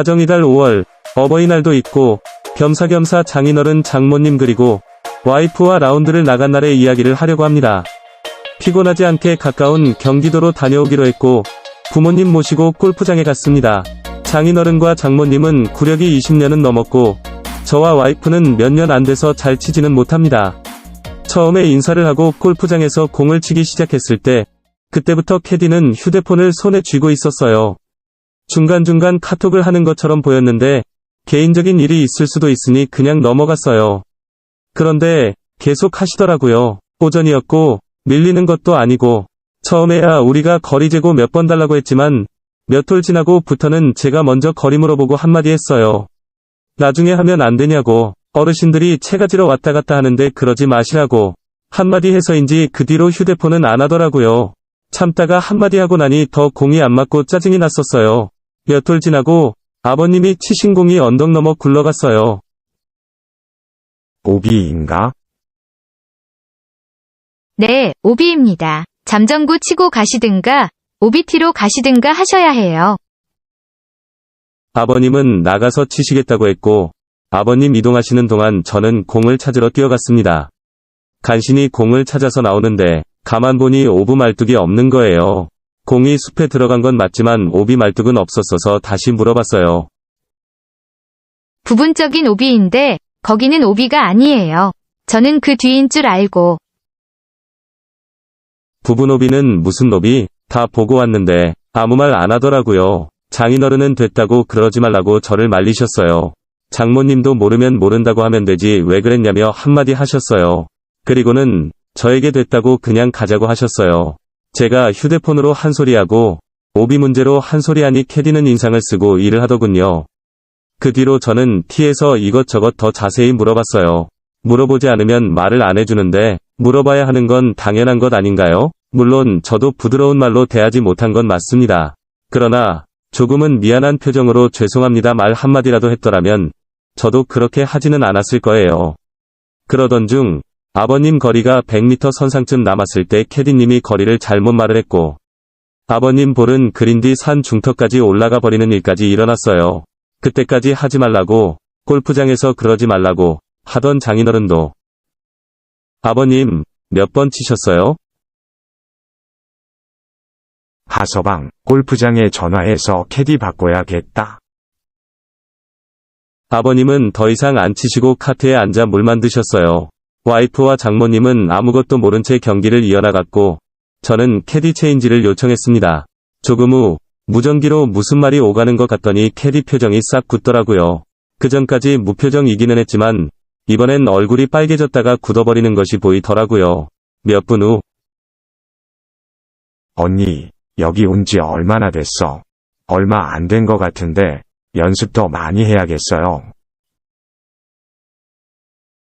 가정이달 5월, 어버이날도 있고, 겸사겸사 장인어른 장모님 그리고 와이프와 라운드를 나간 날의 이야기를 하려고 합니다. 피곤하지 않게 가까운 경기도로 다녀오기로 했고, 부모님 모시고 골프장에 갔습니다. 장인어른과 장모님은 구력이 20년은 넘었고, 저와 와이프는 몇 년 안 돼서 잘 치지는 못합니다. 처음에 인사를 하고 골프장에서 공을 치기 시작했을 때, 그때부터 캐디는 휴대폰을 손에 쥐고 있었어요. 중간중간 카톡을 하는 것처럼 보였는데, 개인적인 일이 있을 수도 있으니 그냥 넘어갔어요. 그런데 계속 하시더라고요. 오전이었고 밀리는 것도 아니고 처음에야 우리가 거리 재고 몇 번 달라고 했지만 몇 홀 지나고부터는 제가 먼저 거리 물어보고 한마디 했어요. 나중에 하면 안 되냐고. 어르신들이 채 가지러 왔다 갔다 하는데 그러지 마시라고. 한마디 해서인지 그 뒤로 휴대폰은 안 하더라고요. 참다가 한마디 하고 나니 더 공이 안 맞고 짜증이 났었어요. 몇 홀 지나고 아버님이 치신 공이 언덕 넘어 굴러갔어요. 오비인가? 네, 오비입니다. 잠정구 치고 가시든가 오비티로 가시든가 하셔야 해요. 아버님은 나가서 치시겠다고 했고 아버님 이동하시는 동안 저는 공을 찾으러 뛰어갔습니다. 간신히 공을 찾아서 나오는데 가만 보니 오브 말뚝이 없는 거예요. 공이 숲에 들어간 건 맞지만 오비 말뚝은 없었어서 다시 물어봤어요. 부분적인 오비인데 거기는 오비가 아니에요. 저는 그 뒤인 줄 알고. 부분 오비는 무슨 오비? 다 보고 왔는데 아무 말 안 하더라고요. 장인어른은 됐다고 그러지 말라고 저를 말리셨어요. 장모님도 모르면 모른다고 하면 되지 왜 그랬냐며 한마디 하셨어요. 그리고는 저에게 됐다고 그냥 가자고 하셨어요. 제가 휴대폰으로 한 소리하고 오비 문제로 한 소리하니 캐디는 인상을 쓰고 일을 하더군요. 그 뒤로 저는 티에서 이것저것 더 자세히 물어봤어요. 물어보지 않으면 말을 안 해주는데 물어봐야 하는 건 당연한 것 아닌가요? 물론 저도 부드러운 말로 대하지 못한 건 맞습니다. 그러나 조금은 미안한 표정으로 죄송합니다 말 한마디라도 했더라면 저도 그렇게 하지는 않았을 거예요. 그러던 중 아버님 거리가 100m 선상쯤 남았을 때 캐디님이 거리를 잘못 말을 했고 아버님 볼은 그린 뒤 산 중턱까지 올라가 버리는 일까지 일어났어요. 그때까지 하지 말라고 골프장에서 그러지 말라고 하던 장인어른도 아버님 몇 번 치셨어요? 하서방, 골프장에 전화해서 캐디 바꿔야겠다. 아버님은 더 이상 안 치시고 카트에 앉아 물만 드셨어요. 와이프와 장모님은 아무것도 모른 채 경기를 이어나갔고 저는 캐디 체인지를 요청했습니다. 조금 후 무전기로 무슨 말이 오가는 것 같더니 캐디 표정이 싹 굳더라고요. 그전까지 무표정이기는 했지만 이번엔 얼굴이 빨개졌다가 굳어버리는 것이 보이더라고요. 몇 분 후 언니, 여기 온 지 얼마나 됐어? 얼마 안 된 것 같은데 연습 더 많이 해야겠어요.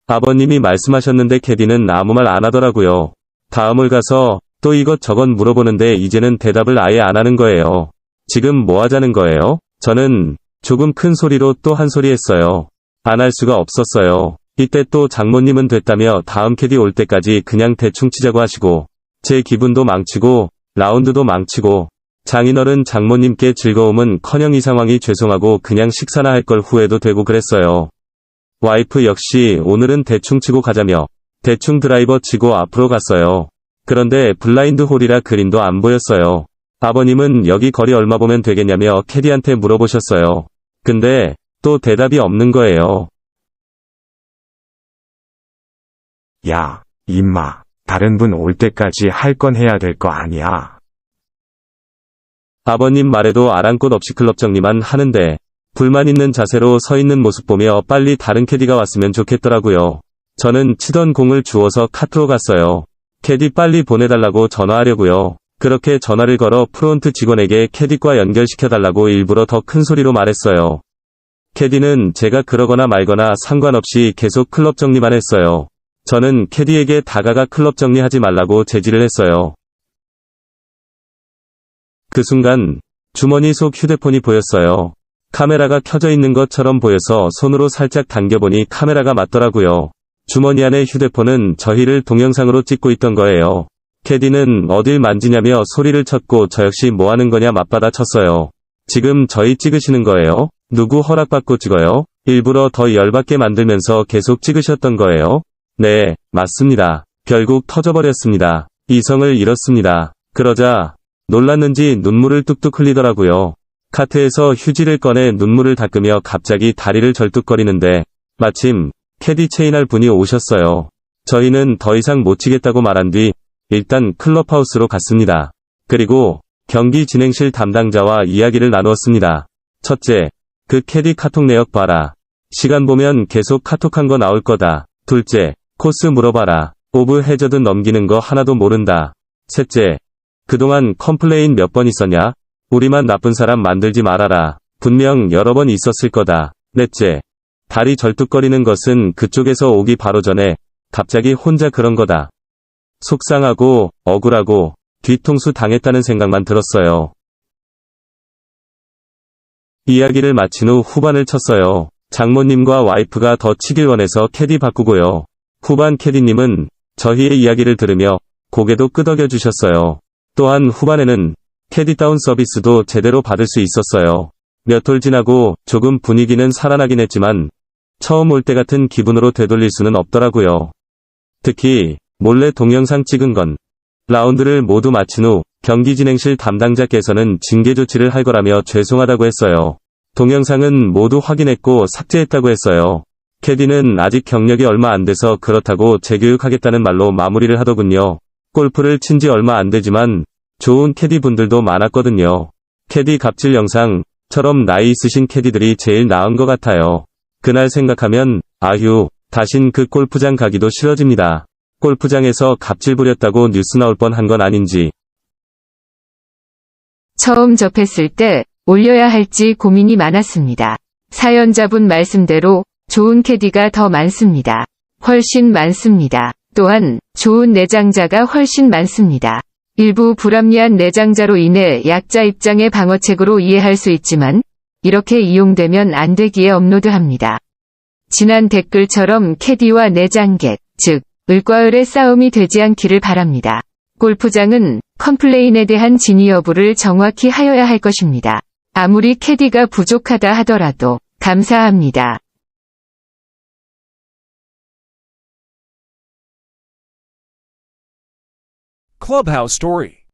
아버님이 말씀하셨는데 캐디는 아무 말 안 하더라고요. 다음을 가서 또 이것저것 물어보는데 이제는 대답을 아예 안 하는 거예요. 지금 뭐 하자는 거예요? 저는 조금 큰 소리로 또 한 소리 했어요. 안 할 수가 없었어요. 이때 또 장모님은 됐다며 다음 캐디 올 때까지 그냥 대충 치자고 하시고 제 기분도 망치고 라운드도 망치고 장인어른 장모님께 즐거움은 커녕 이 상황이 죄송하고 그냥 식사나 할 걸 후회도 되고 그랬어요. 와이프 역시 오늘은 대충 치고 가자며 대충 드라이버 치고 앞으로 갔어요. 그런데 블라인드 홀이라 그린도 안 보였어요. 아버님은 여기 거리 얼마 보면 되겠냐며 캐디한테 물어보셨어요. 근데 또 대답이 없는 거예요. 야, 임마, 다른 분 올 때까지 할 건 해야 될 거 아니야. 아버님 말에도 아랑곳 없이 클럽 정리만 하는데 불만 있는 자세로 서 있는 모습 보며 빨리 다른 캐디가 왔으면 좋겠더라고요. 저는 치던 공을 주워서 카트로 갔어요. 캐디 빨리 보내달라고 전화하려고요. 그렇게 전화를 걸어 프론트 직원에게 캐디과 연결시켜달라고 일부러 더 큰 소리로 말했어요. 캐디는 제가 그러거나 말거나 상관없이 계속 클럽 정리만 했어요. 저는 캐디에게 다가가 클럽 정리하지 말라고 제지를 했어요. 그 순간 주머니 속 휴대폰이 보였어요. 카메라가 켜져 있는 것처럼 보여서 손으로 살짝 당겨보니 카메라가 맞더라고요. 주머니 안의 휴대폰은 저희를 동영상으로 찍고 있던 거예요. 캐디는 어딜 만지냐며 소리를 쳤고 저 역시 뭐 하는 거냐 맞받아 쳤어요. 지금 저희 찍으시는 거예요? 누구 허락받고 찍어요? 일부러 더 열받게 만들면서 계속 찍으셨던 거예요? 네, 맞습니다. 결국 터져버렸습니다. 이성을 잃었습니다. 그러자 놀랐는지 눈물을 뚝뚝 흘리더라고요. 카트에서 휴지를 꺼내 눈물을 닦으며 갑자기 다리를 절뚝거리는데 마침 캐디 체인할 분이 오셨어요. 저희는 더 이상 못 치겠다고 말한 뒤 일단 클럽하우스로 갔습니다. 그리고 경기 진행실 담당자와 이야기를 나누었습니다. 첫째, 그 캐디 카톡 내역 봐라. 시간 보면 계속 카톡한 거 나올 거다. 둘째, 코스 물어봐라. 오브 해저드 넘기는 거 하나도 모른다. 셋째, 그동안 컴플레인 몇 번 있었냐? 우리만 나쁜 사람 만들지 말아라. 분명 여러 번 있었을 거다. 넷째, 다리 절뚝거리는 것은 그쪽에서 오기 바로 전에 갑자기 혼자 그런 거다. 속상하고 억울하고 뒤통수 당했다는 생각만 들었어요. 이야기를 마친 후 후반을 쳤어요. 장모님과 와이프가 더 치길 원해서 캐디 바꾸고요. 후반 캐디님은 저희의 이야기를 들으며 고개도 끄덕여 주셨어요. 또한 후반에는 캐디다운 서비스도 제대로 받을 수 있었어요. 몇 홀 지나고 조금 분위기는 살아나긴 했지만 처음 올 때 같은 기분으로 되돌릴 수는 없더라고요. 특히 몰래 동영상 찍은 건 라운드를 모두 마친 후 경기 진행실 담당자께서는 징계 조치를 할 거라며 죄송하다고 했어요. 동영상은 모두 확인했고 삭제했다고 했어요. 캐디는 아직 경력이 얼마 안 돼서 그렇다고 재교육하겠다는 말로 마무리를 하더군요. 골프를 친 지 얼마 안 되지만 좋은 캐디 분들도 많았거든요. 캐디 갑질 영상처럼 나이 있으신 캐디들이 제일 나은 것 같아요. 그날 생각하면 아휴, 다신 그 골프장 가기도 싫어집니다. 골프장에서 갑질 부렸다고 뉴스 나올 뻔한 건 아닌지. 처음 접했을 때 올려야 할지 고민이 많았습니다. 사연자분 말씀대로 좋은 캐디가 더 많습니다. 훨씬 많습니다. 또한 좋은 내장자가 훨씬 많습니다. 일부 불합리한 내장자로 인해 약자 입장의 방어책으로 이해할 수 있지만 이렇게 이용되면 안 되기에 업로드합니다. 지난 댓글처럼 캐디와 내장객, 즉 을과 을의 싸움이 되지 않기를 바랍니다. 골프장은 컴플레인에 대한 진위 여부를 정확히 하여야 할 것입니다. 아무리 캐디가 부족하다 하더라도 감사합니다. Clubhouse Story.